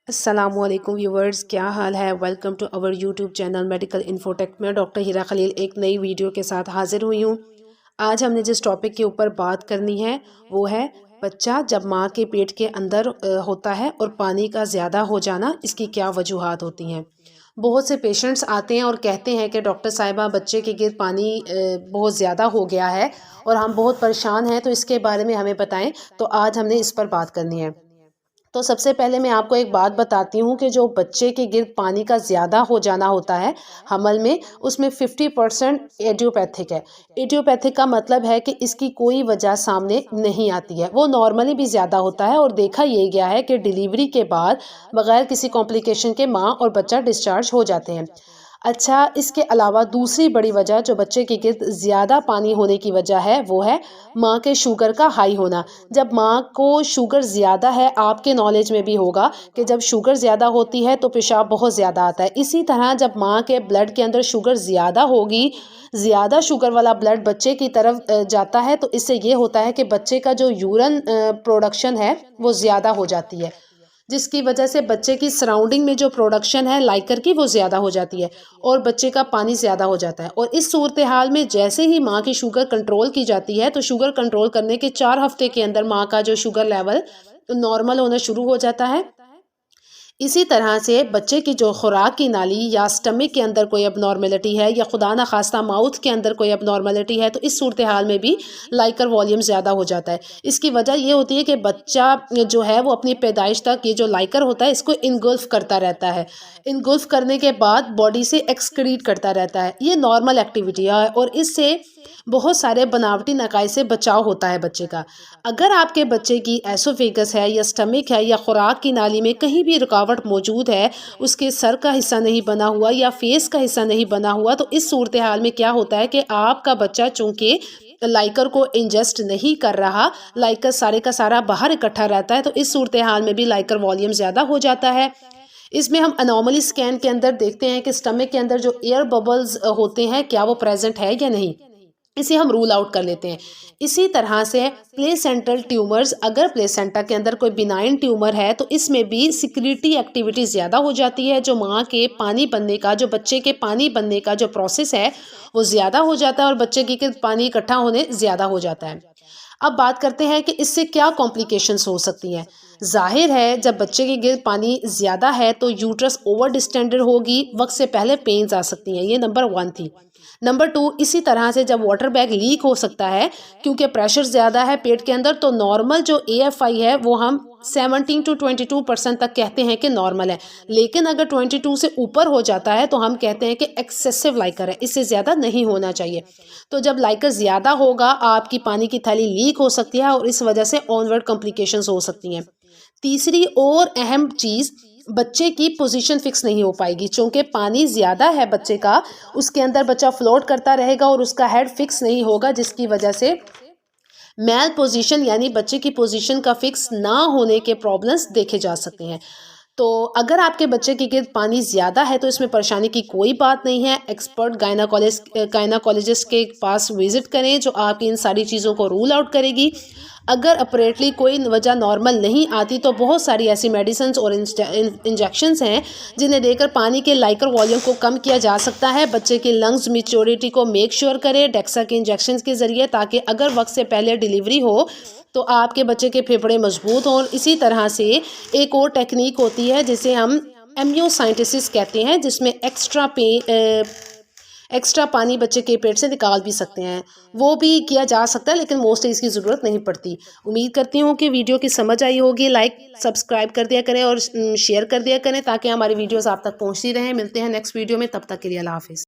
السلام علیکم ویورز، کیا حال ہے؟ ویلکم ٹو اور یوٹیوب چینل میڈیکل انفوٹیک میں ڈاکٹر ہیرا خلیل ایک نئی ویڈیو کے ساتھ حاضر ہوئی ہوں۔ آج ہم نے جس ٹاپک کے اوپر بات کرنی ہے وہ ہے بچہ جب ماں کے پیٹ کے اندر ہوتا ہے اور پانی کا زیادہ ہو جانا، اس کی کیا وجوہات ہوتی ہیں۔ بہت سے پیشنٹس آتے ہیں اور کہتے ہیں کہ ڈاکٹر صاحبہ بچے کے گرد پانی بہت زیادہ ہو گیا ہے اور ہم بہت پریشان ہیں، تو اس کے بارے میں ہمیں بتائیں۔ تو آج ہم نے اس پر بات کرنی ہے۔ تو سب سے پہلے میں آپ کو ایک بات بتاتی ہوں کہ جو بچے کے گرد پانی کا زیادہ ہو جانا ہوتا ہے حمل میں، اس میں 50% ایڈیوپیتھک ہے۔ ایڈیوپیتھک کا مطلب ہے کہ اس کی کوئی وجہ سامنے نہیں آتی ہے، وہ نارملی بھی زیادہ ہوتا ہے اور دیکھا یہ گیا ہے کہ ڈیلیوری کے بعد بغیر کسی کمپلیکیشن کے ماں اور بچہ ڈسچارج ہو جاتے ہیں۔ اچھا، اس کے علاوہ دوسری بڑی وجہ جو بچے کے گرد زیادہ پانی ہونے کی وجہ ہے وہ ہے ماں کے شوگر کا ہائی ہونا۔ جب ماں کو شوگر زیادہ ہے، آپ کے نالج میں بھی ہوگا کہ جب شوگر زیادہ ہوتی ہے تو پیشاب بہت زیادہ آتا ہے۔ اسی طرح جب ماں کے بلڈ کے اندر شوگر زیادہ ہوگی، زیادہ شوگر والا بلڈ بچے کی طرف جاتا ہے، تو اس سے یہ ہوتا ہے کہ بچے کا جو یورین پروڈکشن ہے وہ زیادہ ہو جاتی ہے، جس کی وجہ سے بچے کی سراؤنڈنگ میں جو پروڈکشن ہے لائکر کی وہ زیادہ ہو جاتی ہے اور بچے کا پانی زیادہ ہو جاتا ہے۔ اور اس صورتحال میں جیسے ہی ماں کی شوگر کنٹرول کی جاتی ہے، تو شوگر کنٹرول کرنے کے 4 ہفتے کے اندر ماں کا جو شوگر لیول نارمل ہونا شروع ہو جاتا ہے۔ اسی طرح سے بچے کی جو خوراک کی نالی یا سٹمک کے اندر کوئی اب نارملٹی ہے یا خدا نخواستہ ماؤتھ کے اندر کوئی اب نارملٹی ہے، تو اس صورتحال میں بھی لائکر والیوم زیادہ ہو جاتا ہے۔ اس کی وجہ یہ ہوتی ہے کہ بچہ جو ہے وہ اپنی پیدائش تک یہ جو لائکر ہوتا ہے اس کو انگلف کرتا رہتا ہے، انگلف کرنے کے بعد باڈی سے ایکسکریٹ کرتا رہتا ہے۔ یہ نارمل ایکٹیویٹی ہے اور اس سے بہت سارے بناوٹی نقائص سے بچاؤ ہوتا ہے بچے کا۔ اگر آپ کے بچے کی ایسوفیگس ہے یا سٹمک ہے یا خوراک کی نالی میں کہیں بھی رکاوٹ موجود ہے، اس کے سر کا حصہ نہیں بنا ہوا یا فیس کا حصہ نہیں بنا ہوا، تو اس صورتحال میں کیا ہوتا ہے کہ آپ کا بچہ چونکہ لائکر کو انجسٹ نہیں کر رہا، لائکر سارے کا سارا باہر اکٹھا رہتا ہے، تو اس صورتحال میں بھی لائکر والیوم زیادہ ہو جاتا ہے۔ اس میں ہم انوملی سکین کے اندر دیکھتے ہیں کہ سٹمک کے اندر جو ایئر ببلز ہوتے ہیں کیا وہ پریزنٹ ہے یا نہیں، اسے ہم رول آؤٹ کر لیتے ہیں۔ اسی طرح سے پلیسینٹل ٹیومرز، اگر پلیسینٹا کے اندر کوئی بینائن ٹیومر ہے تو اس میں بھی سیکریٹی ایکٹیویٹی زیادہ ہو جاتی ہے، جو ماں کے پانی بننے کا، جو بچے کے پانی بننے کا جو پروسیس ہے وہ زیادہ ہو جاتا ہے اور بچے کی پانی اکٹھا ہونے زیادہ ہو جاتا ہے۔ اب بات کرتے ہیں کہ اس سے کیا کمپلیکیشنز ہو سکتی ہیں۔ ظاہر ہے جب بچے کے گرد پانی زیادہ ہے تو یوٹرس اوور ڈسٹینڈر ہوگی، وقت سے پہلے پینز آ سکتی ہیں، یہ نمبر 1 تھی۔ نمبر 2، اسی طرح سے جب واٹر بیگ لیک ہو سکتا ہے کیونکہ پریشر زیادہ ہے پیٹ کے اندر، تو نارمل جو AFI ہے وہ ہم 17 to 22% تک کہتے ہیں کہ نارمل ہے، لیکن اگر 22 سے اوپر ہو جاتا ہے تو ہم کہتے ہیں کہ ایکسیسو لائکر ہے، اس سے زیادہ نہیں ہونا چاہیے۔ تو جب لائکر زیادہ ہوگا آپ کی پانی کی تھیلی لیک ہو سکتی ہے اور اس وجہ سے آنورڈ کمپلیکیشنز ہو سکتی ہیں۔ تیسری اور اہم چیز، بچے کی پوزیشن فکس نہیں ہو پائے گی، چونکہ پانی زیادہ ہے بچے کا، اس کے اندر بچہ فلوٹ کرتا رہے گا اور اس کا ہیڈ فکس نہیں ہوگا، جس کی وجہ سے میل پوزیشن یعنی بچے کی پوزیشن کا فکس نہ ہونے کے پرابلمس دیکھے جا سکتے ہیں۔ تو اگر آپ کے بچے کے گرد پانی زیادہ ہے تو اس میں پریشانی کی کوئی بات نہیں ہے، ایکسپرٹ گائناکولوجسٹ کے پاس وزٹ کریں جو آپ کی ان ساری چیزوں کو رول آؤٹ کرے گی۔ اگر اپریٹلی کوئی وجہ نارمل نہیں آتی تو بہت ساری ایسی میڈیسنز اور انجیکشنز ہیں جنہیں دے کر پانی کے لائکر والیوم کو کم کیا جا سکتا ہے۔ بچے کی لنگز میچورٹی کو میک شیور کرے ڈیکسا کے انجیکشنز کے ذریعے، تاکہ اگر وقت سے پہلے ڈیلیوری ہو تو آپ کے بچے کے پھیپھڑے مضبوط ہوں۔ اسی طرح سے ایک اور ٹیکنیک ہوتی ہے جسے ہم ایمیوسائنٹسس کہتے ہیں، جس میں ایکسٹرا پانی بچے کے پیٹ سے نکال بھی سکتے ہیں، وہ بھی کیا جا سکتا ہے لیکن موسٹلی اس کی ضرورت نہیں پڑتی۔ امید کرتی ہوں کہ ویڈیو کی سمجھ آئی ہوگی، لائک سبسکرائب کر دیا کریں اور شیئر کر دیا کریں تاکہ ہماری ویڈیوز آپ تک پہنچتی رہیں۔ ملتے ہیں نیکسٹ ویڈیو میں، تب تک کے لیے اللہ حافظ۔